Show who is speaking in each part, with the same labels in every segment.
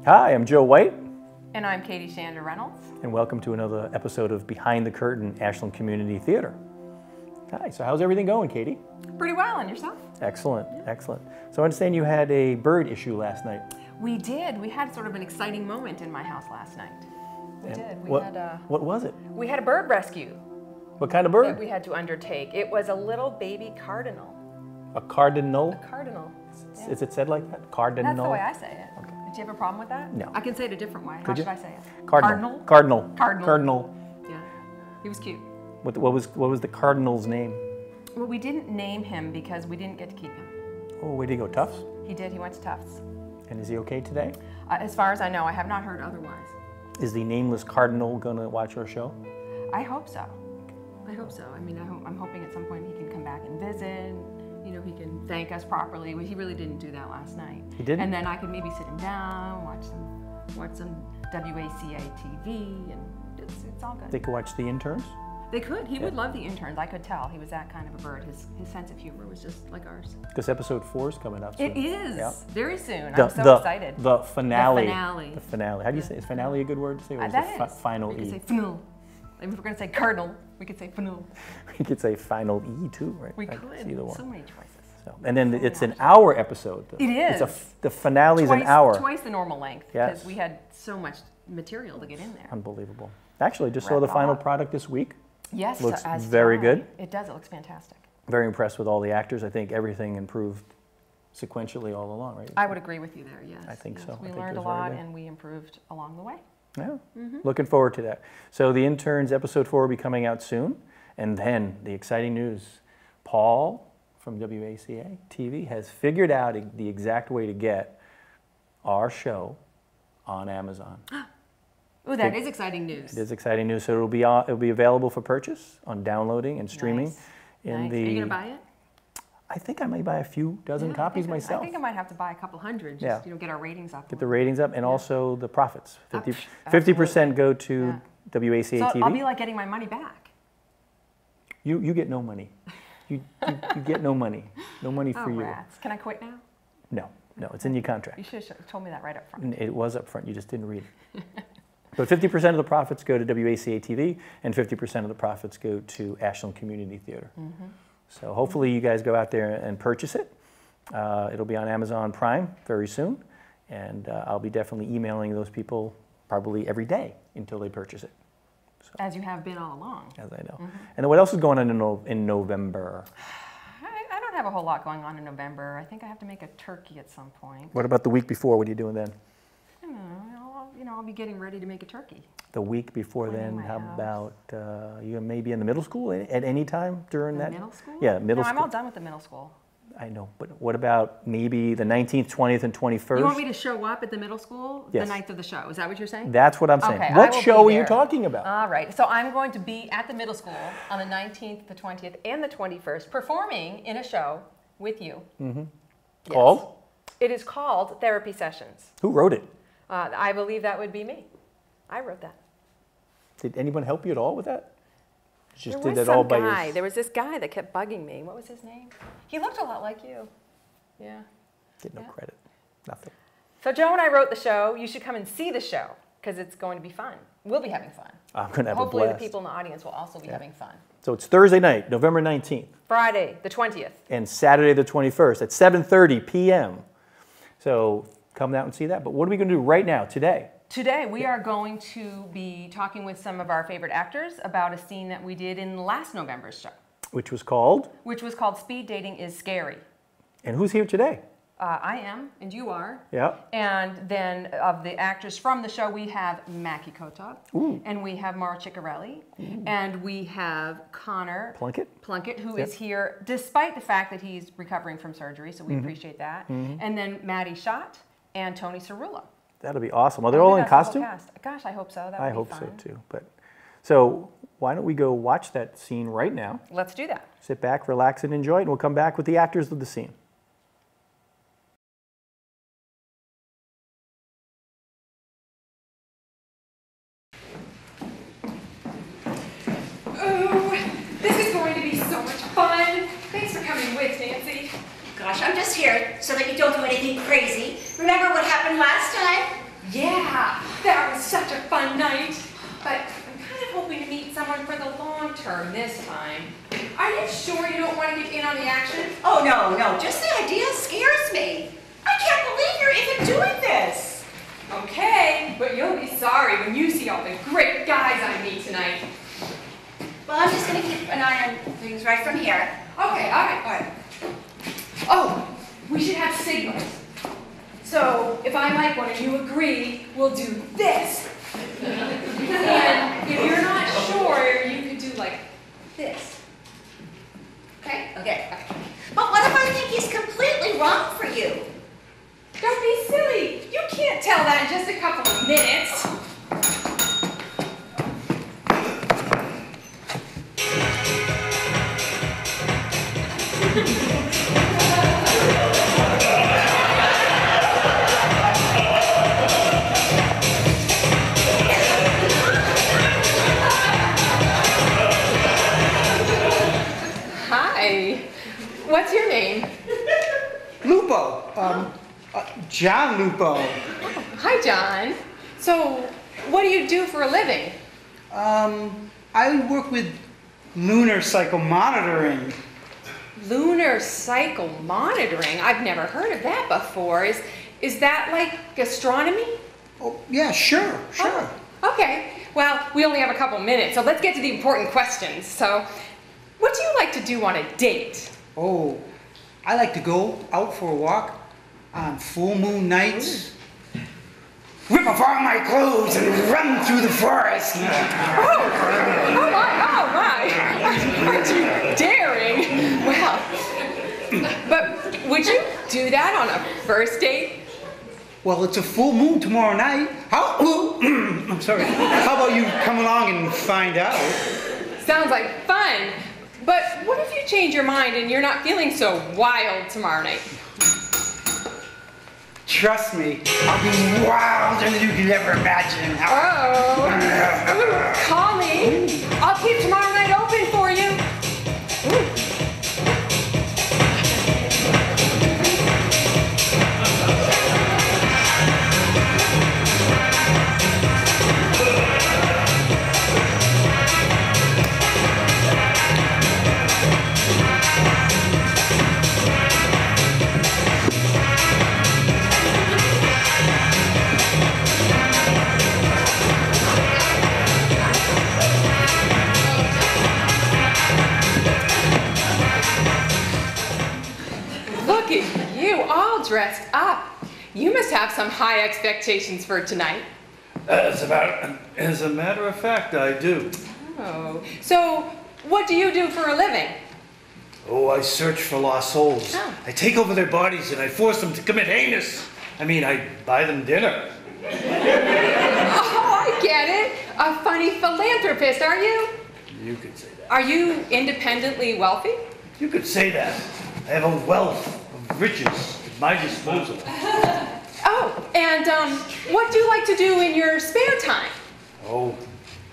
Speaker 1: Hi, I'm Joe White.
Speaker 2: And I'm Katie Shander Reynolds.
Speaker 1: And welcome to another episode of Behind the Curtain, Ashland Community Theater. Hi, so how's everything going, Katie?
Speaker 2: Pretty well, and yourself?
Speaker 1: Excellent, excellent. So I understand you had a bird issue last night.
Speaker 2: We did. We had sort of an exciting moment in my house last night. We did.
Speaker 1: What was it?
Speaker 2: We had a bird rescue.
Speaker 1: What kind of bird?
Speaker 2: That we had to undertake. It was a little baby cardinal.
Speaker 1: A cardinal?
Speaker 2: A cardinal. Yeah.
Speaker 1: Is it said like that? Cardinal?
Speaker 2: That's the way I say it.
Speaker 1: Okay.
Speaker 2: Do you have a problem with that?
Speaker 1: No.
Speaker 2: I can say it a different way. How should I say it?
Speaker 1: Cardinal.
Speaker 2: Cardinal?
Speaker 1: Cardinal.
Speaker 2: Cardinal. Yeah. He was cute.
Speaker 1: What was the cardinal's name?
Speaker 2: Well, we didn't name him because we didn't get to keep him.
Speaker 1: Oh, where did he go? Tufts?
Speaker 2: He did. He went to Tufts.
Speaker 1: And is he okay today?
Speaker 2: As far as I know, I have not heard otherwise.
Speaker 1: Is the nameless cardinal going to watch our show?
Speaker 2: I hope so. I hope so. I mean, I'm hoping at some point he can come back and visit. You know, he can thank us properly. He really didn't do that last night.
Speaker 1: He didn't?
Speaker 2: And then I could maybe sit him down, watch some WACA TV, and it's all good.
Speaker 1: They could watch The Interns?
Speaker 2: They could. He would love The Interns. I could tell. He was that kind of a bird. His sense of humor was just like ours.
Speaker 1: Because episode 4 is coming up soon.
Speaker 2: It is.
Speaker 1: Yeah.
Speaker 2: Very soon. I'm so excited.
Speaker 1: The finale.
Speaker 2: The finale.
Speaker 1: The finale. How do you say? Is finale a good word to say? Or is
Speaker 2: that
Speaker 1: it
Speaker 2: is.
Speaker 1: Final
Speaker 2: we
Speaker 1: E?
Speaker 2: We could say finale. If we're going to say cardinal, we could say finale.
Speaker 1: We could say final E too, right?
Speaker 2: We could.
Speaker 1: Either one.
Speaker 2: So many choices.
Speaker 1: So, and then it's an hour episode.
Speaker 2: It is.
Speaker 1: The finale's an hour.
Speaker 2: Twice the normal length.
Speaker 1: Yes.
Speaker 2: Because we had so much material to get in there.
Speaker 1: Unbelievable. Actually, just saw the final product this week.
Speaker 2: Yes,
Speaker 1: looks very good.
Speaker 2: It does. It looks fantastic.
Speaker 1: Very impressed with all the actors. I think everything improved sequentially all along, right?
Speaker 2: I would agree with you there. Yes.
Speaker 1: I think so.
Speaker 2: We learned a lot and we improved along the way.
Speaker 1: Yeah. Looking forward to that. So The Interns episode 4 will be coming out soon, and then the exciting news: Paul from WACA TV has figured out the exact way to get our show on Amazon.
Speaker 2: Oh, that is exciting news.
Speaker 1: It is exciting news. So it'll be available for purchase on downloading and streaming.
Speaker 2: Nice.
Speaker 1: In
Speaker 2: Are you gonna buy it?
Speaker 1: I think I might buy a few dozen copies myself.
Speaker 2: I think I might have to buy a couple hundred. Just get our ratings up.
Speaker 1: Get the ratings up, and also the profits. 50% go to WACA TV.
Speaker 2: So I'll be like getting my money back.
Speaker 1: You get no money. You get no money. No money for you.
Speaker 2: Rats. Can I quit now?
Speaker 1: No, it's in your contract.
Speaker 2: You should have told me that right up front.
Speaker 1: It was up front, you just didn't read it. But 50% of the profits go to WACA TV, and 50% of the profits go to Ashland Community Theater. So hopefully you guys go out there and purchase it. It'll be on Amazon Prime very soon, and I'll be definitely emailing those people probably every day until they purchase it. So,
Speaker 2: as you have been all along.
Speaker 1: As I know. And then what else is going on in November?
Speaker 2: I don't have a whole lot going on in November. I think I have to make a turkey at some point.
Speaker 1: What about the week before? What are you doing then?
Speaker 2: I don't know. I'll be getting ready to make a turkey.
Speaker 1: The week before then, how about you may be in the middle school at any time during that?
Speaker 2: Middle school?
Speaker 1: Yeah, middle school.
Speaker 2: I'm all done with the middle school.
Speaker 1: I know, but what about maybe the 19th, 20th, and 21st?
Speaker 2: You want me to show up at the middle school
Speaker 1: Yes.
Speaker 2: the night of the show? Is that what you're saying?
Speaker 1: That's what I'm saying.
Speaker 2: Okay,
Speaker 1: What show are you talking about?
Speaker 2: All right, so I'm going to be at the middle school on the 19th, the 20th, and the 21st, performing in a show with you. Yes.
Speaker 1: Called?
Speaker 2: It is called Therapy Sessions.
Speaker 1: Who wrote it?
Speaker 2: I believe that would be me. I wrote that.
Speaker 1: Did anyone help you at all with that? You just
Speaker 2: There
Speaker 1: did
Speaker 2: was
Speaker 1: that all
Speaker 2: some
Speaker 1: by
Speaker 2: guy.
Speaker 1: yourself?
Speaker 2: There was this guy that kept bugging me. What was his name? He looked a lot like you. Yeah.
Speaker 1: Get no credit. Nothing.
Speaker 2: So Joe and I wrote the show. You should come and see the show because it's going to be fun. We'll be having fun.
Speaker 1: I'm going to have
Speaker 2: Hopefully
Speaker 1: a blast.
Speaker 2: the people in the audience will also be having fun.
Speaker 1: So it's Thursday night, November 19th.
Speaker 2: Friday, the 20th.
Speaker 1: And Saturday the 21st at 7:30 p.m. So come out and see that. But what are we going to do right now, today?
Speaker 2: Today we are going to be talking with some of our favorite actors about a scene that we did in last November's show.
Speaker 1: Which was called?
Speaker 2: Which was called Speed Dating is Scary.
Speaker 1: And who's here today?
Speaker 2: I am, and you are.
Speaker 1: Yeah.
Speaker 2: And then of the actors from the show, we have Mackie Kotov, and we have Mara Ciccarelli, and we have Connor
Speaker 1: Plunkett,
Speaker 2: who is here despite the fact that he's recovering from surgery, so we appreciate that. And then Maddie Schott and Tony Cerullo.
Speaker 1: That'll be awesome. Are they all in costume?
Speaker 2: Gosh, I hope so. That
Speaker 1: I
Speaker 2: would be
Speaker 1: hope
Speaker 2: fun.
Speaker 1: so too. So why don't we go watch that scene right now?
Speaker 2: Let's do that.
Speaker 1: Sit back, relax, and enjoy it, and we'll come back with the actors of the scene.
Speaker 3: Gosh, I'm just here so that you don't do anything crazy. Remember what happened last time?
Speaker 2: Yeah, that was such a fun night. But I'm kind of hoping to meet someone for the long term this time. Are you sure you don't want to get in on the action?
Speaker 3: Oh, no, no, just the idea scares me. I can't believe you're even doing this.
Speaker 2: Okay, but you'll be sorry when you see all the great guys I meet tonight.
Speaker 3: Well, I'm just going to keep an eye on things right from here.
Speaker 2: Okay, all right. Oh, we should have signals. So if I like one and you agree, we'll do this. And if you're not sure, you could do like this. Okay?
Speaker 3: Okay. But what if I think he's completely wrong for you?
Speaker 2: Don't be silly. You can't tell that in just a couple of minutes. Hi. What's your name?
Speaker 4: Lupo. John Lupo.
Speaker 2: Hi, John. So, what do you do for a living?
Speaker 4: I work with lunar cycle monitoring.
Speaker 2: Lunar cycle monitoring? I've never heard of that before. Is that like astronomy?
Speaker 4: Oh, yeah, sure.
Speaker 2: Oh, okay. Well, we only have a couple minutes, so let's get to the important questions. So, what do you like to do on a date?
Speaker 4: Oh, I like to go out for a walk on full moon nights, rip off all my clothes and run through the forest.
Speaker 2: Oh my. Aren't you daring? Well, but would you do that on a first date?
Speaker 4: Well, it's a full moon tomorrow night. I'm sorry. How about you come along and find out?
Speaker 2: Sounds like fun. But what if you change your mind and you're not feeling so wild tomorrow night?
Speaker 4: Trust me, I'll be wilder than you could ever imagine.
Speaker 2: Oh, call me. I'll keep tomorrow night open for you. Look at you, all dressed up. You must have some high expectations for tonight.
Speaker 5: As a matter of fact, I do.
Speaker 2: Oh, so what do you do for a living?
Speaker 5: Oh, I search for lost souls.
Speaker 2: Oh.
Speaker 5: I take over their bodies and I force them to commit heinous. I mean, I buy them dinner.
Speaker 2: Oh, I get it. A funny philanthropist, are you?
Speaker 5: You could say that.
Speaker 2: Are you independently wealthy?
Speaker 5: You could say that. I have a wealth of riches at my disposal.
Speaker 2: Oh, and what do you like to do in your spare time?
Speaker 5: Oh,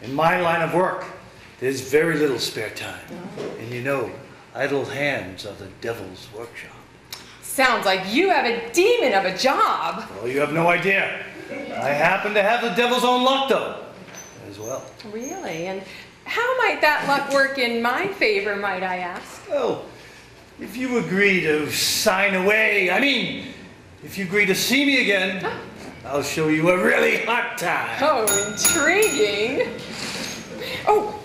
Speaker 5: in my line of work, there's very little spare time. And you know, idle hands are the devil's workshop.
Speaker 2: Sounds like you have a demon of a job.
Speaker 5: Oh, you have no idea. I happen to have the devil's own luck, though, as well.
Speaker 2: Really? And how might that luck work in my favor, might I ask?
Speaker 5: Well, if you agree to sign away, if you agree to see me again, I'll show you a really hot time.
Speaker 2: Oh, intriguing. Oh.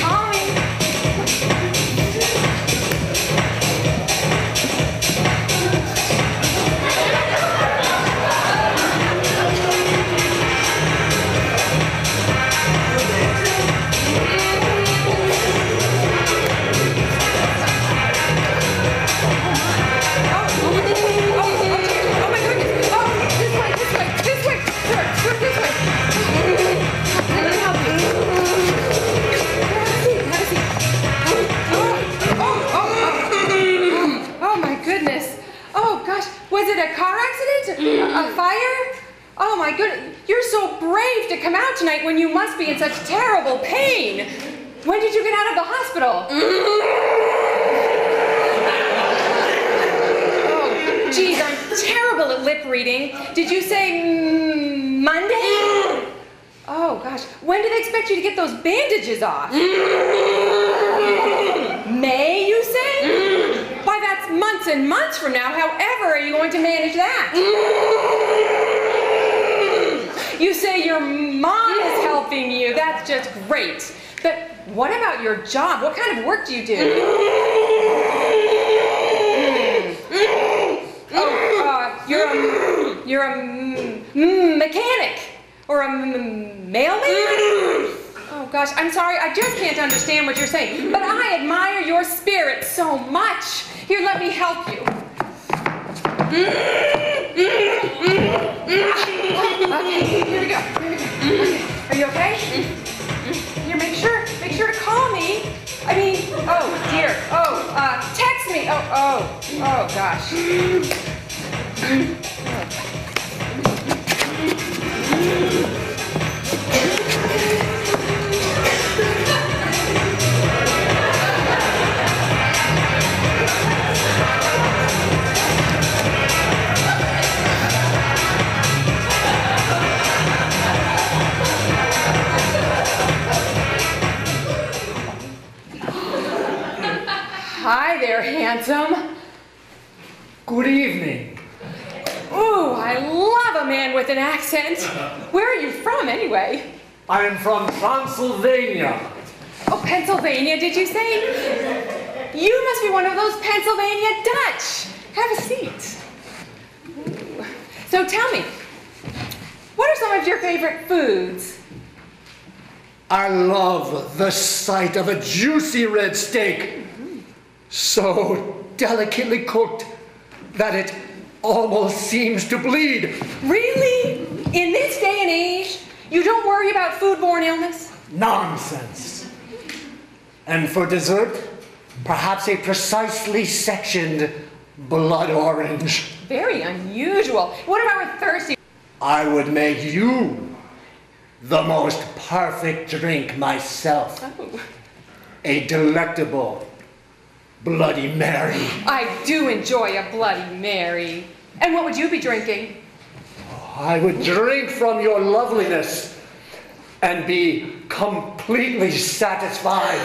Speaker 2: Calling. Was it a car accident? A fire? Oh my goodness, you're so brave to come out tonight when you must be in such terrible pain. When did you get out of the hospital? geez, I'm terrible at lip reading. Did you say Monday? Oh, gosh. When do they expect you to get those bandages off? May, you say? Why, that's months and months from now. However are you going to manage that? You say your mom is helping you. That's just great. But what about your job? What kind of work do you do? You're a mechanic or a mailman? Oh gosh, I'm sorry, I just can't understand what you're saying. But I admire your spirit so much. Here, let me help you. Okay, here we go. Okay. Are you okay? Here, make sure to call me. I mean, oh dear. Oh, text me. Oh gosh. Hi there, handsome.
Speaker 5: Good evening.
Speaker 2: Ooh, I love a man with an accent. Where are you from, anyway?
Speaker 5: I am from Transylvania.
Speaker 2: Oh, Pennsylvania, did you say? You must be one of those Pennsylvania Dutch. Have a seat. Ooh. So tell me, what are some of your favorite foods?
Speaker 5: I love the sight of a juicy red steak, so delicately cooked that it almost seems to bleed.
Speaker 2: Really? In this day and age, you don't worry about foodborne illness?
Speaker 5: Nonsense. And for dessert, perhaps a precisely sectioned blood orange.
Speaker 2: Very unusual. What if I were thirsty?
Speaker 5: I would make you the most perfect drink myself.
Speaker 2: Oh.
Speaker 5: A delectable Bloody Mary.
Speaker 2: I do enjoy a Bloody Mary. And what would you be drinking?
Speaker 5: I would drink from your loveliness and be completely satisfied.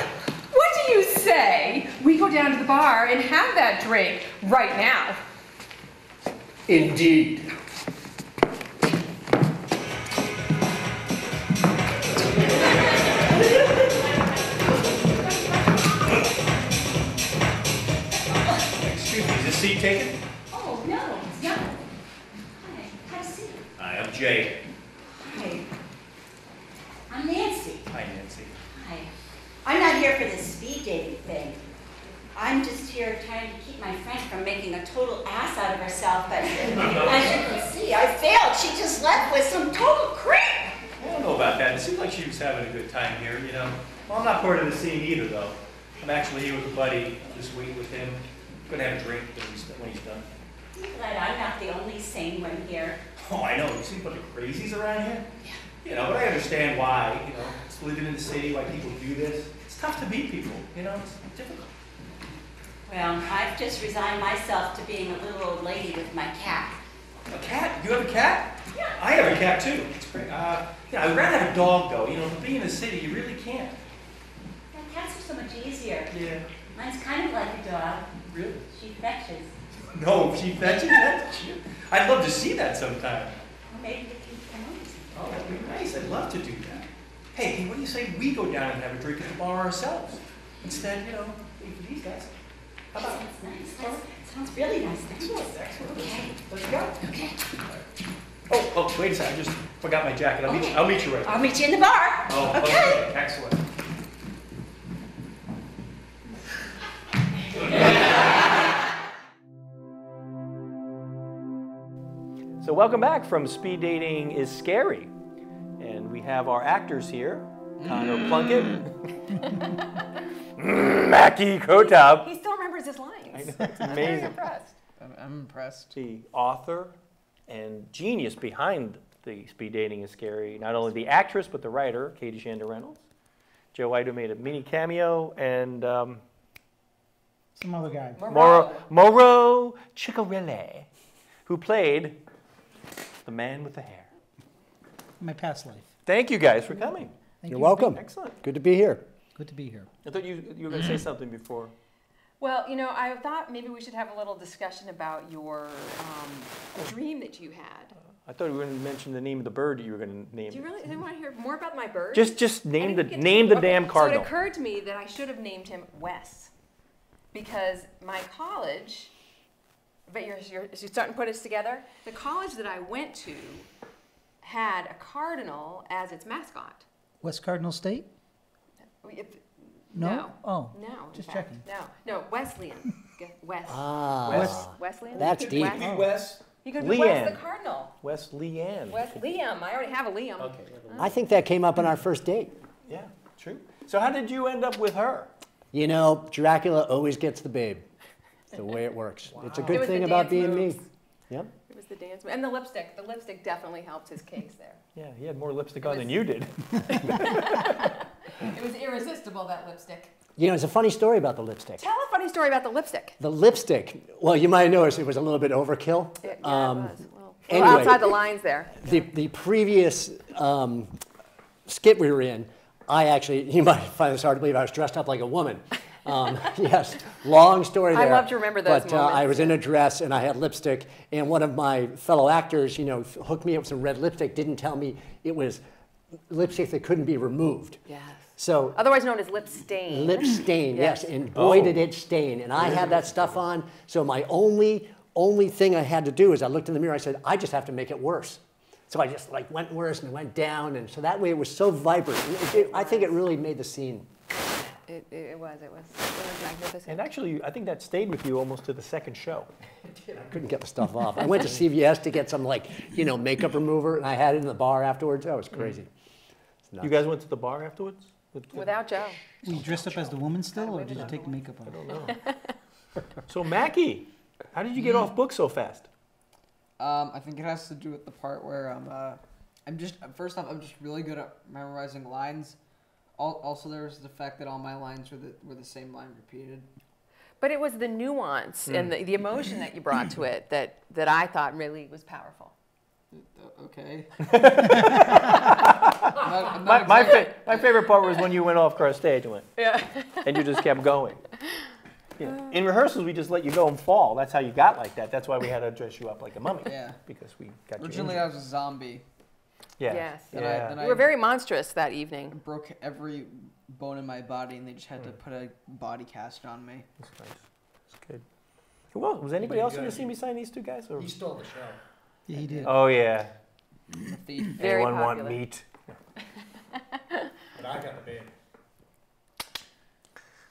Speaker 2: What do you say? We go down to the bar and have that drink right now.
Speaker 5: Indeed.
Speaker 6: Excuse me, is this seat taken?
Speaker 3: Oh, no, no. Hi, have a seat.
Speaker 6: Hi, I'm Jay.
Speaker 3: Hi. I'm Nancy.
Speaker 6: Hi, Nancy.
Speaker 3: Hi. I'm not here for this speed dating thing. I'm just here trying to keep my friend from making a total ass out of herself, but as you can see, I failed. She just left with some total creep.
Speaker 6: I don't know about that. It seemed like she was having a good time here, you know. Well, I'm not part of the scene either, though. I'm actually here with a buddy this week with him. Gonna have a drink when he's done.
Speaker 3: I'm glad I'm not the only sane one here.
Speaker 6: Oh, I know. You see a bunch of crazies around here? Yeah. You know, but I understand why, you know, it's living in the city, why people do this. It's tough to meet people, you know, it's difficult.
Speaker 3: Well, I've just resigned myself to being a little old lady with my cat.
Speaker 6: A cat? You have a cat?
Speaker 3: Yeah.
Speaker 6: I have a cat, too. It's great. Yeah, I'd rather have a dog, though. You know, to be in the city, you really can't.
Speaker 3: Yeah, cats are so much easier.
Speaker 6: Yeah.
Speaker 3: Mine's kind of like a dog.
Speaker 6: Really?
Speaker 3: She fetches.
Speaker 6: No, she fetches that? I'd love to see that sometime.
Speaker 3: Well, maybe we can come over.
Speaker 6: Oh, that'd be nice. I'd love to do that. Hey, what do you say we go down and have a drink at the bar ourselves? Instead, you know, wait for these guys. How about it?
Speaker 3: Sounds nice. That sounds really nice.
Speaker 6: Excellent, excellent.
Speaker 3: Okay.
Speaker 6: Let's go.
Speaker 3: Okay.
Speaker 6: Oh, wait a second. I just forgot my jacket. I'll meet you right
Speaker 3: I'll meet you in the bar.
Speaker 6: Oh,
Speaker 3: Okay.
Speaker 6: Excellent.
Speaker 1: So welcome back from Speed Dating is Scary. And we have our actors here. Connor Plunkett. Mackie Kotab.
Speaker 2: He still remembers his lines.
Speaker 1: I know, it's amazing.
Speaker 2: Impressed.
Speaker 7: I'm impressed.
Speaker 1: The author and genius behind the Speed Dating is Scary. Not only the actress, but the writer, Katie Shanda Reynolds. Joe Ito made a mini cameo, and
Speaker 7: Some other guy.
Speaker 1: Moro Ciccarelli. who played the man with the hair.
Speaker 4: My past life.
Speaker 1: Thank you guys for coming.
Speaker 4: Thank
Speaker 7: You're
Speaker 4: you.
Speaker 7: welcome.
Speaker 1: Excellent.
Speaker 7: Good to be here.
Speaker 4: Good to be here.
Speaker 1: I thought you were going to say something before.
Speaker 2: Well, you know, I thought maybe we should have a little discussion about your dream that you had.
Speaker 1: I thought you were going to mention the name of the bird you were going to name.
Speaker 2: Do you really want to hear more about my bird?
Speaker 1: Just name the
Speaker 2: Okay,
Speaker 1: damn cardinal.
Speaker 2: So it occurred to me that I should have named him Wes, because my college. But you're starting to put us together. The college that I went to had a cardinal as its mascot.
Speaker 4: West Cardinal State?
Speaker 2: No.
Speaker 4: No? Oh,
Speaker 2: No.
Speaker 4: just
Speaker 2: in fact,
Speaker 4: checking.
Speaker 2: No, Wesleyan. Wes. Wesleyan?
Speaker 1: That's deep.
Speaker 2: Wes?
Speaker 6: Wes.
Speaker 2: You could be Wes
Speaker 1: Leanne.
Speaker 2: the Cardinal.
Speaker 1: Wes Liam.
Speaker 2: Liam. I already have a Liam.
Speaker 6: Okay.
Speaker 7: I think that came up on our first date.
Speaker 1: Yeah, true. So how did you end up with her?
Speaker 7: You know, Dracula always gets the babe. It's the way it works. It's a
Speaker 2: It
Speaker 7: good
Speaker 2: was
Speaker 7: thing
Speaker 2: the
Speaker 7: about
Speaker 2: dance
Speaker 7: being
Speaker 2: moves.
Speaker 7: me. Yep.
Speaker 2: It was the dance. And the lipstick. The lipstick definitely helped his case there.
Speaker 1: Yeah, he had more lipstick
Speaker 2: It
Speaker 1: on
Speaker 2: was-
Speaker 1: than you did.
Speaker 2: It was irresistible, that lipstick.
Speaker 7: You know, it's a funny story about the lipstick.
Speaker 2: Tell a funny story about the lipstick.
Speaker 7: The lipstick, well, you might notice it was a little bit overkill.
Speaker 2: It was.
Speaker 7: anyway.
Speaker 2: Outside the lines there.
Speaker 7: The previous skit we were in, I actually, you might find this hard to believe, I was dressed up like a woman. Yes, long story
Speaker 2: I
Speaker 7: there.
Speaker 2: love to remember those
Speaker 7: But I
Speaker 2: moments.
Speaker 7: was in a dress and I had lipstick, and one of my fellow actors, you know, hooked me up with some red lipstick, didn't tell me it was lipstick that couldn't be removed.
Speaker 2: Yes.
Speaker 7: So
Speaker 2: Otherwise known as lip stain.
Speaker 7: lip stain,
Speaker 2: Yes.
Speaker 7: yes, and boy did it stain. And I had that stuff on, so my only thing I had to do is I looked in the mirror, I said, I just have to make it worse. So I just like went worse and went down, and so that way it was so vibrant. I think it really made the scene.
Speaker 2: It was magnificent.
Speaker 1: And actually, I think that stayed with you almost to the second show.
Speaker 7: I couldn't get the stuff off. I went to CVS to get some like, you know, makeup remover, and I had it in the bar afterwards. That was crazy. It's nuts.
Speaker 1: You guys went to the bar afterwards?
Speaker 2: Without Joe.
Speaker 4: Were you dressed up as the woman still, or did you take the makeup off?
Speaker 1: So Mackie, how did you get off book so fast?
Speaker 8: I think it has to do with the part where I'm just really good at memorizing lines. Also, there was the fact that all my lines were the same line repeated.
Speaker 2: But it was the nuance and the emotion that you brought to it that I thought really was powerful.
Speaker 8: Okay.
Speaker 1: My favorite part was when you went off across stage and went,
Speaker 2: Yeah.
Speaker 1: and you just kept going. Yeah. In rehearsals, we just let you go and fall. That's how you got like that. That's why we had to dress you up like a mummy.
Speaker 8: Yeah.
Speaker 1: Because we got you
Speaker 8: Originally,
Speaker 1: injured.
Speaker 8: I was a zombie.
Speaker 1: Yeah.
Speaker 2: Yes.
Speaker 1: Yeah.
Speaker 2: You were very monstrous that
Speaker 8: I
Speaker 2: evening.
Speaker 8: broke every bone in my body, and they just had to put a body cast on me.
Speaker 1: That's nice. That's good. Who else? Was anybody else in the scene besides these two guys? Or?
Speaker 7: He stole the show.
Speaker 4: Yeah, he did.
Speaker 1: Oh yeah.
Speaker 8: The thief.
Speaker 2: Very
Speaker 1: Anyone want
Speaker 2: popular.
Speaker 1: meat?
Speaker 7: But I got the babe.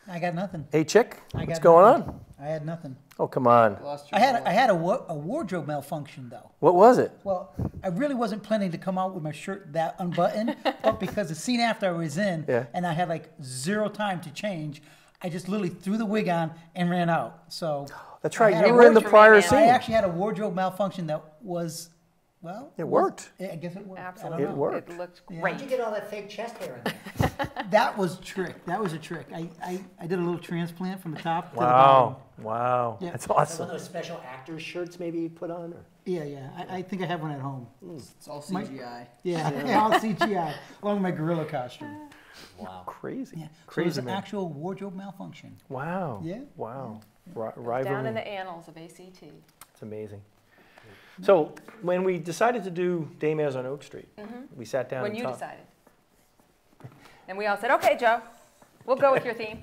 Speaker 4: I got nothing.
Speaker 1: Hey chick,
Speaker 4: I
Speaker 1: what's
Speaker 4: got
Speaker 1: going
Speaker 4: nothing.
Speaker 1: on?
Speaker 4: I had nothing.
Speaker 1: Oh come on.
Speaker 8: Lost your
Speaker 4: I
Speaker 8: wallet.
Speaker 4: had a wardrobe malfunction though.
Speaker 1: What was it?
Speaker 4: Well, I really wasn't planning to come out with my shirt that unbuttoned, but because the scene after I was in,
Speaker 1: Yeah.
Speaker 4: and I had like zero time to change, I just literally threw the wig on and ran out. So
Speaker 1: That's
Speaker 4: I
Speaker 1: right.
Speaker 4: had
Speaker 1: You
Speaker 4: a
Speaker 1: were in the
Speaker 2: wardrobe
Speaker 1: prior
Speaker 2: man.
Speaker 1: scene.
Speaker 4: I actually had a wardrobe malfunction that was, well,
Speaker 1: It worked.
Speaker 4: I guess it worked. I don't
Speaker 2: Absolutely.
Speaker 4: know.
Speaker 1: It worked.
Speaker 2: It looked
Speaker 4: Yeah.
Speaker 2: great.
Speaker 7: How'd you get all that fake chest hair in there?
Speaker 4: That was a trick. That was a trick. I did a little transplant from the top to the
Speaker 1: Wow.
Speaker 4: bottom.
Speaker 1: Wow.
Speaker 4: Yeah.
Speaker 1: That's
Speaker 7: Some of
Speaker 1: awesome.
Speaker 7: those special actors shirts maybe you put on? Or?
Speaker 4: Yeah. I think I have one at home.
Speaker 8: It's all
Speaker 4: My-
Speaker 8: CGI.
Speaker 4: Yeah, all CGI, along with my gorilla costume.
Speaker 7: Wow.
Speaker 1: Crazy.
Speaker 4: Yeah. So it was
Speaker 1: Crazy
Speaker 4: an
Speaker 1: man.
Speaker 4: actual wardrobe malfunction.
Speaker 1: Wow.
Speaker 4: Yeah.
Speaker 1: Wow.
Speaker 2: Down in
Speaker 1: Rivalry.
Speaker 2: the annals of ACT.
Speaker 1: It's amazing. So when we decided to do Daymares on Oak Street, we sat down
Speaker 2: When
Speaker 1: and
Speaker 2: you
Speaker 1: talked.
Speaker 2: decided. And we all said, okay, Joe, we'll go with your theme.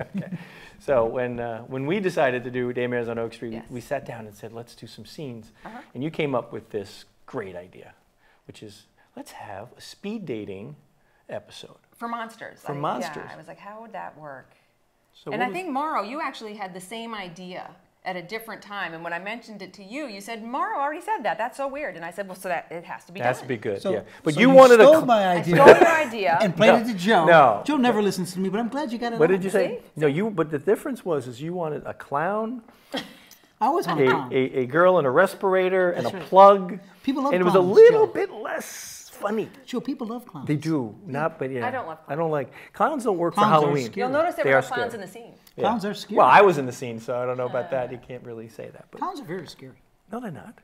Speaker 1: So when we decided to do Daymares on Oak Street,
Speaker 2: Yes.
Speaker 1: we sat down and said, let's do some scenes.
Speaker 2: Uh-huh.
Speaker 1: And you came up with this great idea, which is let's have a speed dating episode.
Speaker 2: For monsters.
Speaker 1: For
Speaker 2: Yeah,
Speaker 1: monsters.
Speaker 2: I was like, how would that work?
Speaker 1: So
Speaker 2: And
Speaker 1: what
Speaker 2: I
Speaker 1: was-
Speaker 2: think, Mauro, you actually had the same idea at a different time. And when I mentioned it to you, you said, Mauro already said that. That's so weird. And I said, well, so that it has to be
Speaker 1: it has
Speaker 2: done.
Speaker 1: to be good.
Speaker 4: So,
Speaker 1: yeah. But
Speaker 4: so
Speaker 1: you wanted
Speaker 4: stole
Speaker 1: a.
Speaker 4: my
Speaker 2: I
Speaker 4: idea
Speaker 2: stole your idea.
Speaker 4: and played it to Joe.
Speaker 1: No.
Speaker 4: Joe never listens to me, but I'm glad you got it.
Speaker 1: What
Speaker 4: on.
Speaker 1: did you say?
Speaker 2: See?
Speaker 1: No, you. But the difference was you wanted a clown,
Speaker 4: I always want
Speaker 1: a,
Speaker 4: a clown.
Speaker 1: a girl in a respirator, and
Speaker 4: That's
Speaker 1: a
Speaker 4: right.
Speaker 1: plug.
Speaker 4: People love
Speaker 1: and it was a
Speaker 4: clowns,
Speaker 1: little
Speaker 4: Joe.
Speaker 1: bit less funny.
Speaker 4: Joe, people love clowns.
Speaker 1: They do not, but yeah.
Speaker 2: I don't love
Speaker 1: I don't like clowns. Don't work
Speaker 4: Clowns
Speaker 1: for
Speaker 4: are
Speaker 1: Halloween.
Speaker 4: scary.
Speaker 2: You'll notice there
Speaker 1: They
Speaker 2: were
Speaker 1: are
Speaker 2: no clowns
Speaker 1: scary.
Speaker 2: in the scene.
Speaker 4: Clowns are scary.
Speaker 1: Well, I was in the scene, so I don't know about that. You can't really say that. But
Speaker 4: Clowns are very scary.
Speaker 1: no, they're not.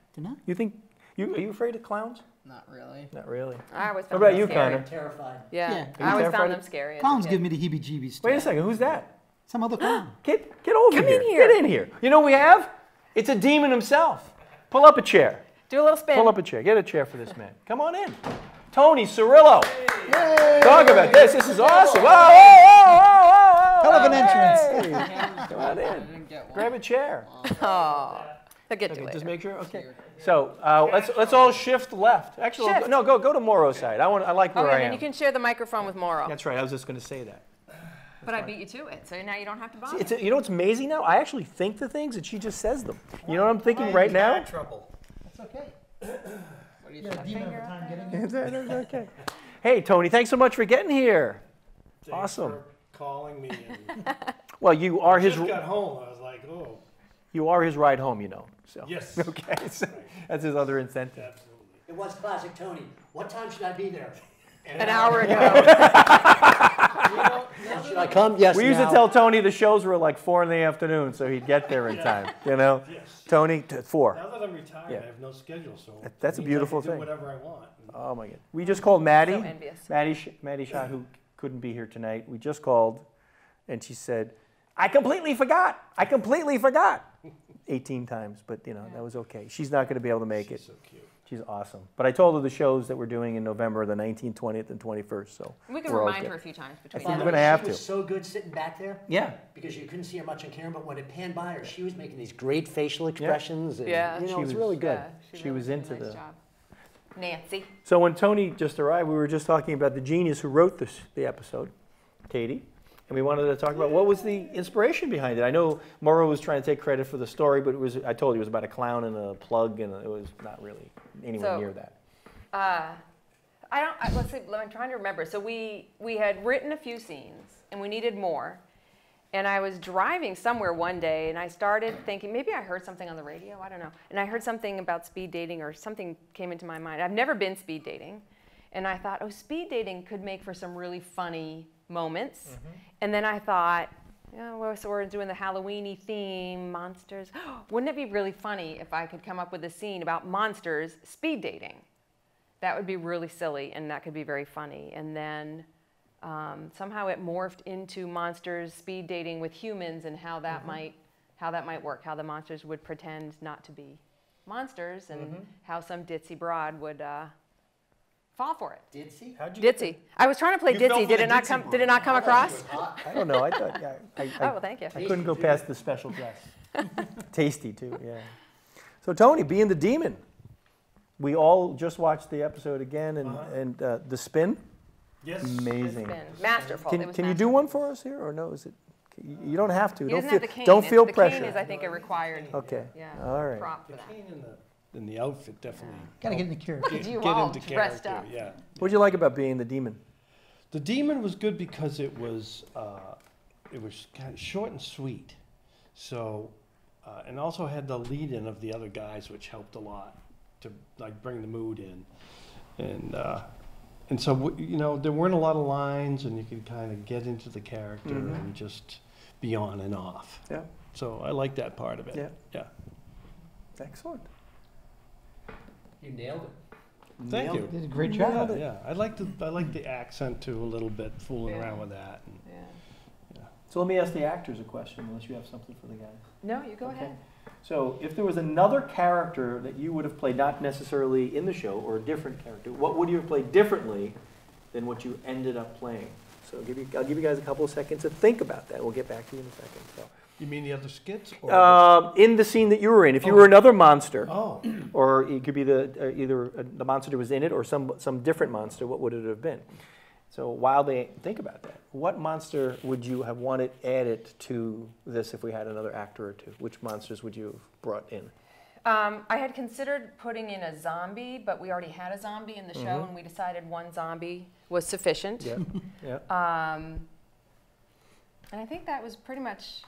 Speaker 1: You think, are you afraid of clowns?
Speaker 8: Not really.
Speaker 1: Not really.
Speaker 9: I always
Speaker 1: What
Speaker 9: found
Speaker 1: about
Speaker 9: them
Speaker 1: you,
Speaker 9: scary.
Speaker 1: Connor?
Speaker 7: Terrified.
Speaker 9: Yeah,
Speaker 10: Yeah.
Speaker 9: I
Speaker 1: Are you
Speaker 9: always
Speaker 1: terrified
Speaker 9: found
Speaker 1: of-
Speaker 9: them scary. as a
Speaker 10: Clowns
Speaker 9: kid.
Speaker 10: give me the heebie-jeebies.
Speaker 1: Wait
Speaker 10: too.
Speaker 1: a second, who's that?
Speaker 10: Some other clown.
Speaker 1: Get over
Speaker 9: Come
Speaker 1: here.
Speaker 9: in here.
Speaker 1: Get in here. You know what we have? It's a demon himself. Pull up a chair.
Speaker 9: Do a little spin.
Speaker 1: Pull up a chair. Get a chair for this man. Come on in. Tony Cirillo. Talk about this. This is awesome. Whoa, whoa, whoa, whoa, whoa.
Speaker 10: Hell of an entrance.
Speaker 1: Hey. Come on
Speaker 8: I
Speaker 1: in.
Speaker 8: didn't get one.
Speaker 1: Grab a chair.
Speaker 9: Oh, they'll get to
Speaker 1: Okay,
Speaker 9: it.
Speaker 1: just make sure. Okay. So let's all shift left. Actually,
Speaker 9: Shift.
Speaker 1: no, go to Moro's side. I like where
Speaker 9: Oh,
Speaker 1: I
Speaker 9: and then
Speaker 1: am.
Speaker 9: you can share the microphone with Moro.
Speaker 1: That's right. I was just going to say that.
Speaker 9: But I beat you to it, so now you don't have to bother.
Speaker 1: You know what's amazing now? I actually think the things and she just says them. You know what I'm thinking right now?
Speaker 5: Trouble.
Speaker 10: That's okay.
Speaker 8: What do you
Speaker 10: You got a
Speaker 8: think?
Speaker 10: demon of a time getting here.
Speaker 1: Okay. Hey, Tony, thanks so much for getting here.
Speaker 11: Thanks
Speaker 1: Awesome.
Speaker 11: for calling me. And
Speaker 1: Well, you are his
Speaker 11: just got home. I was like, oh,
Speaker 1: you are his ride home, you know. So.
Speaker 11: yes.
Speaker 1: Okay. So that's his other incentive.
Speaker 11: Absolutely.
Speaker 7: It was classic Tony. What time should I be there?
Speaker 9: An hour ago.
Speaker 7: Should I come? Yes.
Speaker 1: We used to
Speaker 7: now.
Speaker 1: tell Tony the shows were like 4 in the afternoon, so he'd get there in time. You know,
Speaker 11: Yes.
Speaker 1: Tony, 4.
Speaker 11: Now that I'm retired,
Speaker 1: Yeah.
Speaker 11: I have no schedule, so
Speaker 1: That's a
Speaker 11: it means
Speaker 1: beautiful
Speaker 11: I can
Speaker 1: thing.
Speaker 11: do whatever I want.
Speaker 1: Oh my God. We just called Maddie.
Speaker 9: So envious.
Speaker 1: Maddie Schott, who couldn't be here tonight. We just called, and she said, "I completely forgot. I completely forgot." 18 times, but you know that was okay. She's not going to be able to make it.
Speaker 11: She's so cute.
Speaker 1: She's awesome. But I told her the shows that we're doing in November, the 19th, 20th, and 21st. So
Speaker 9: We can
Speaker 1: we're all
Speaker 9: remind
Speaker 1: good.
Speaker 9: her a few times
Speaker 1: I
Speaker 9: between
Speaker 1: think
Speaker 7: By
Speaker 1: we're
Speaker 7: the
Speaker 1: gonna
Speaker 7: way,
Speaker 1: have
Speaker 7: she was
Speaker 1: to.
Speaker 7: so good sitting back there
Speaker 1: Yeah.
Speaker 7: because you couldn't see her much on camera, but when it panned by her, she was making these great facial expressions. And,
Speaker 9: Yeah.
Speaker 7: you know,
Speaker 1: She
Speaker 7: it's
Speaker 1: was-
Speaker 7: really good.
Speaker 9: Yeah,
Speaker 1: She
Speaker 9: really
Speaker 1: was
Speaker 9: did a
Speaker 1: into
Speaker 9: nice
Speaker 1: the-
Speaker 9: job. Nancy.
Speaker 1: So when Tony just arrived, we were just talking about the genius who wrote the episode, Katie, and we wanted to talk about what was the inspiration behind it. I know Mauro was trying to take credit for the story, but I told you it was about a clown and a plug, and it was not really anywhere
Speaker 9: So-
Speaker 1: near that.
Speaker 9: Let's see, I'm trying to remember. So we had written a few scenes and we needed more. And I was driving somewhere one day and I started thinking, maybe I heard something on the radio, I don't know. And I heard something about speed dating or something came into my mind. I've never been speed dating. And I thought, oh, speed dating could make for some really funny moments. And then I thought, oh, well, so we're doing the Halloween-y theme, monsters. Wouldn't it be really funny if I could come up with a scene about monsters speed dating? That would be really silly, and that could be very funny. And then somehow it morphed into monsters speed dating with humans, and how that might work. How the monsters would pretend not to be monsters, and how some ditzy broad would fall for it.
Speaker 7: Ditzy?
Speaker 1: How'd you get
Speaker 9: Ditzy. I was trying to play
Speaker 1: You fell
Speaker 9: ditzy.
Speaker 1: for
Speaker 9: Did
Speaker 1: the
Speaker 9: it not
Speaker 1: ditzy
Speaker 9: come?
Speaker 1: broad.
Speaker 9: Did it not come across?
Speaker 1: I don't know. I thought, yeah,
Speaker 9: Oh, well, thank you.
Speaker 1: I couldn't go past the special dress. Tasty too, yeah. So Tony, being the demon, we all just watched the episode again, and the spin,
Speaker 11: Yes.
Speaker 1: amazing.
Speaker 9: It's been masterful. It was
Speaker 1: Can you do one for us here, or no? Is it? You don't have to.
Speaker 9: He
Speaker 1: Don't
Speaker 9: doesn't
Speaker 1: feel,
Speaker 9: have the cane.
Speaker 1: don't feel
Speaker 9: the
Speaker 1: pressure.
Speaker 9: cane is, I think, a required
Speaker 1: Okay.
Speaker 9: yeah,
Speaker 1: All right.
Speaker 9: prop for
Speaker 11: The
Speaker 9: that.
Speaker 11: cane and the outfit definitely.
Speaker 10: Gotta get in the character.
Speaker 11: Get,
Speaker 9: You
Speaker 11: get
Speaker 9: all
Speaker 11: into
Speaker 9: dressed
Speaker 11: character.
Speaker 9: up.
Speaker 11: Yeah.
Speaker 1: What'd you like about being the demon?
Speaker 11: The demon was good because it was kind of short and sweet. So, and also had the lead-in of the other guys, which helped a lot to like bring the mood in. And so you know there weren't a lot of lines, and you could kind of get into the character and just be on and off.
Speaker 1: Yeah.
Speaker 11: So I like that part of it.
Speaker 1: Yeah.
Speaker 11: Yeah.
Speaker 1: Excellent.
Speaker 7: You nailed it.
Speaker 11: Thank
Speaker 7: Nailed
Speaker 11: you.
Speaker 7: it.
Speaker 10: Did a great
Speaker 11: Yeah,
Speaker 10: job.
Speaker 11: yeah. I like the accent too a little bit, fooling
Speaker 9: Yeah.
Speaker 11: around with that. And,
Speaker 9: Yeah.
Speaker 1: So let me ask the actors a question, unless you have something for the guys.
Speaker 9: No, you go
Speaker 1: Okay.
Speaker 9: ahead.
Speaker 1: So if there was another character that you would have played, not necessarily in the show, or a different character, what would you have played differently than what you ended up playing? So I'll give you guys a couple of seconds to think about that. We'll get back to you in a second.
Speaker 11: You mean the other skits? Or
Speaker 1: So, in the scene that you were in, if you were another monster,
Speaker 11: oh,
Speaker 1: or it could be either the monster that was in it or some different monster, what would it have been? So while they think about that, what monster would you have wanted added to this if we had another actor or two? Which monsters would you have brought in?
Speaker 9: I had considered putting in a zombie, but we already had a zombie in the show, and we decided one zombie was sufficient.
Speaker 1: Yeah, yeah.
Speaker 9: And I think that was pretty much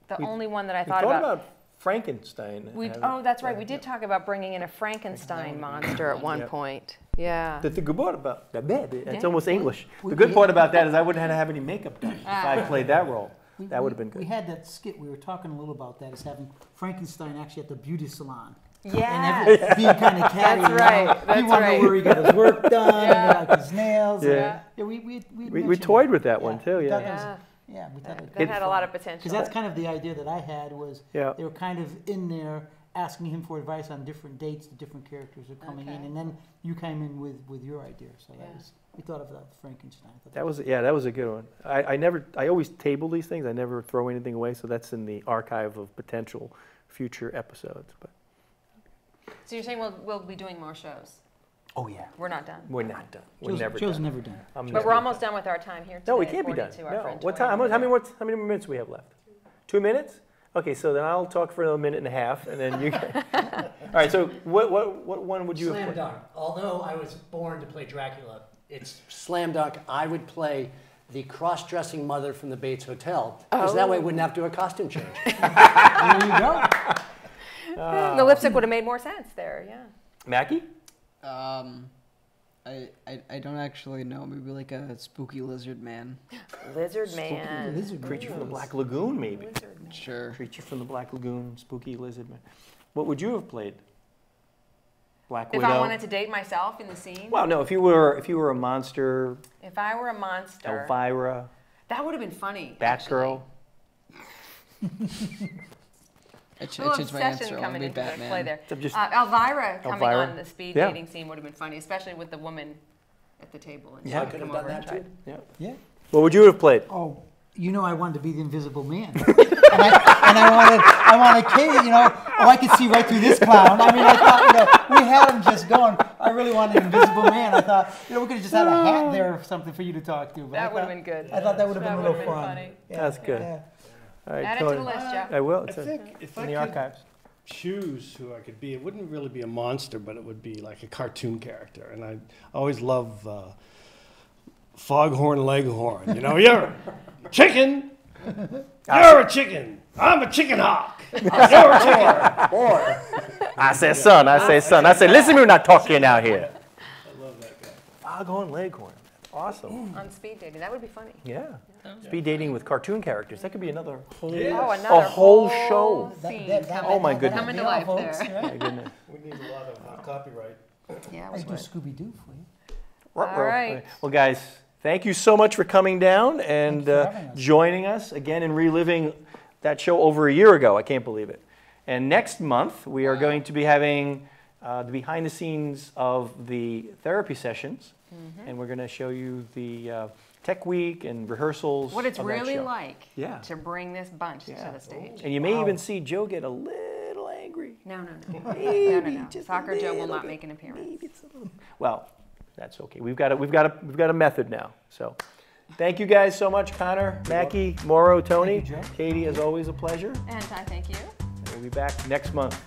Speaker 9: the
Speaker 1: We-
Speaker 9: only one that I
Speaker 1: We
Speaker 9: thought about.
Speaker 1: Frankenstein.
Speaker 9: Oh, that's right. We
Speaker 1: Yeah.
Speaker 9: did talk about bringing in a Frankenstein monster at one
Speaker 1: Yep.
Speaker 9: point. Yeah.
Speaker 1: The good part about that, it's
Speaker 9: Yeah.
Speaker 1: almost English. The
Speaker 10: We-
Speaker 1: good
Speaker 10: we-
Speaker 1: part about that is I wouldn't have to have any makeup done if
Speaker 9: Ah.
Speaker 1: I played that role. That would have been
Speaker 10: We
Speaker 1: good.
Speaker 10: had that skit, we were talking a little about that, is having Frankenstein actually at the beauty salon.
Speaker 9: Yeah.
Speaker 10: and being kind of catty.
Speaker 9: That's right, that's
Speaker 10: You want to know
Speaker 9: right.
Speaker 10: where he got his work done,
Speaker 9: Yeah.
Speaker 10: and like his nails.
Speaker 1: Yeah.
Speaker 10: Yeah, we
Speaker 1: We
Speaker 10: mentioned
Speaker 1: toyed
Speaker 10: that.
Speaker 1: with that one too,
Speaker 10: we thought
Speaker 1: yeah.
Speaker 10: that was-
Speaker 9: Yeah.
Speaker 10: Yeah, we thought it
Speaker 9: That had a lot of potential.
Speaker 10: Because that's kind of the idea that I had was
Speaker 1: Yeah.
Speaker 10: they were kind of in there asking him for advice on different dates the different characters are coming in,
Speaker 9: Okay.
Speaker 10: and then you came in with your idea. So that
Speaker 9: Yeah.
Speaker 10: was we thought of that with Frankenstein. I thought
Speaker 1: That was a good one. I always table these things. I never throw anything away, so that's in the archive of potential future episodes. But
Speaker 9: So you're saying we'll be doing more shows?
Speaker 1: oh yeah,
Speaker 9: We're not done.
Speaker 1: we're not done. We're
Speaker 10: Joe's,
Speaker 1: never
Speaker 10: Joe's
Speaker 1: done.
Speaker 10: never done.
Speaker 1: I'm
Speaker 9: But
Speaker 1: never
Speaker 9: we're almost done with our time here today.
Speaker 1: No, we can't be done.
Speaker 9: according to our
Speaker 1: No.
Speaker 9: friend
Speaker 1: What
Speaker 9: Tori
Speaker 1: time?
Speaker 9: over
Speaker 1: How
Speaker 9: there.
Speaker 1: many more minutes do we have left? 2 minutes? Okay, so then I'll talk for another minute and a half, and then you. All right. So what one would you have
Speaker 7: Slam
Speaker 1: played?
Speaker 7: dunk. Although I was born to play Dracula, it's slam dunk. I would play the cross-dressing mother from the Bates Hotel, because that way I wouldn't have to do a costume change.
Speaker 10: There you go.
Speaker 9: The lipstick would have made more sense there, yeah.
Speaker 1: Mackie?
Speaker 8: I don't actually know. Maybe like a spooky lizard man.
Speaker 9: Lizard man.
Speaker 10: Lizard
Speaker 1: Creature from the Black Lagoon, maybe.
Speaker 8: Sure.
Speaker 1: Creature from the Black Lagoon, spooky lizard man. What would you have played? Black
Speaker 9: If
Speaker 1: Widow.
Speaker 9: I wanted to date myself in the scene,
Speaker 1: Well, no. If you were a monster,
Speaker 9: if I were a monster,
Speaker 1: Elvira,
Speaker 9: that would have been funny.
Speaker 1: Batgirl.
Speaker 8: I
Speaker 9: Little
Speaker 8: changed my
Speaker 9: obsession
Speaker 8: answer. I want
Speaker 9: coming
Speaker 8: to be
Speaker 9: into
Speaker 8: Batman.
Speaker 9: play there.
Speaker 1: So just-
Speaker 9: Elvira coming
Speaker 1: Elvira?
Speaker 9: on the speed
Speaker 1: Yeah.
Speaker 9: dating scene would have been funny, especially with the woman at the table. And
Speaker 1: Yeah.
Speaker 9: she
Speaker 1: I
Speaker 9: would
Speaker 7: could
Speaker 9: come
Speaker 7: have done
Speaker 9: over and
Speaker 7: that
Speaker 9: tried-
Speaker 7: too.
Speaker 1: Yeah.
Speaker 10: Yeah.
Speaker 1: What would you have played?
Speaker 10: Oh, you know I wanted to be the Invisible Man, and I wanted Katie. You know, oh, I could see right through this clown. I mean, I thought, we had him just going. I really wanted an Invisible Man. I thought, we could have just had a hat there or something for you to talk to. But
Speaker 9: That
Speaker 10: I
Speaker 9: would have
Speaker 10: thought-
Speaker 9: been good.
Speaker 10: I thought that would have been a
Speaker 9: That
Speaker 10: little
Speaker 9: would have
Speaker 10: fun.
Speaker 9: been funny.
Speaker 10: Yeah,
Speaker 1: That's good.
Speaker 10: yeah.
Speaker 1: All right,
Speaker 9: Add it to the
Speaker 1: Tony.
Speaker 9: list, Jeff.
Speaker 1: I will.
Speaker 11: I
Speaker 1: It's
Speaker 11: think if
Speaker 1: in
Speaker 11: I
Speaker 1: the
Speaker 11: could
Speaker 1: archives.
Speaker 11: choose who I could be, it wouldn't really be a monster, but it would be like a cartoon character. And I always love Foghorn Leghorn. You know, you're a chicken. You're a chicken. I'm a chicken hawk. You're a chicken.
Speaker 1: I say son. I say son. I say listen to me when I talk to you now here.
Speaker 11: I love that guy.
Speaker 1: Foghorn Leghorn. Awesome.
Speaker 9: On speed dating, that would be funny.
Speaker 1: Yeah. Speed dating with cartoon characters. That could be another whole.
Speaker 9: Oh, another
Speaker 1: whole show.
Speaker 9: scene.
Speaker 1: Oh, my goodness.
Speaker 9: Coming to life there.
Speaker 1: My goodness.
Speaker 11: We need a lot of copyright.
Speaker 9: Yeah,
Speaker 10: I
Speaker 9: we
Speaker 10: do
Speaker 9: would.
Speaker 10: Scooby Doo for you.
Speaker 9: All right.
Speaker 1: Well, guys, thank you so much for coming down and
Speaker 10: Thanks for having us.
Speaker 1: joining us again and reliving that show over a year ago. I can't believe it. And next month, we are going to be having the behind the scenes of the therapy sessions. And we're going to show you the tech week and rehearsals.
Speaker 9: What it's
Speaker 1: of that
Speaker 9: really
Speaker 1: show.
Speaker 9: like
Speaker 1: Yeah.
Speaker 9: to bring this bunch
Speaker 1: Yeah.
Speaker 9: to the stage.
Speaker 1: And you may even see Joe get a little angry.
Speaker 9: No.
Speaker 1: Maybe,
Speaker 9: No.
Speaker 1: just a
Speaker 9: Soccer Joe will
Speaker 1: little
Speaker 9: not
Speaker 1: bit.
Speaker 9: make an appearance.
Speaker 1: Maybe it's a little. Well, that's okay. We've got a method now. So, thank you guys so much, Connor, Mackie, Morrow, Tony,
Speaker 10: Thank you, Joe.
Speaker 1: Katie. As always, a pleasure.
Speaker 9: And I thank you.
Speaker 1: We'll be back next month.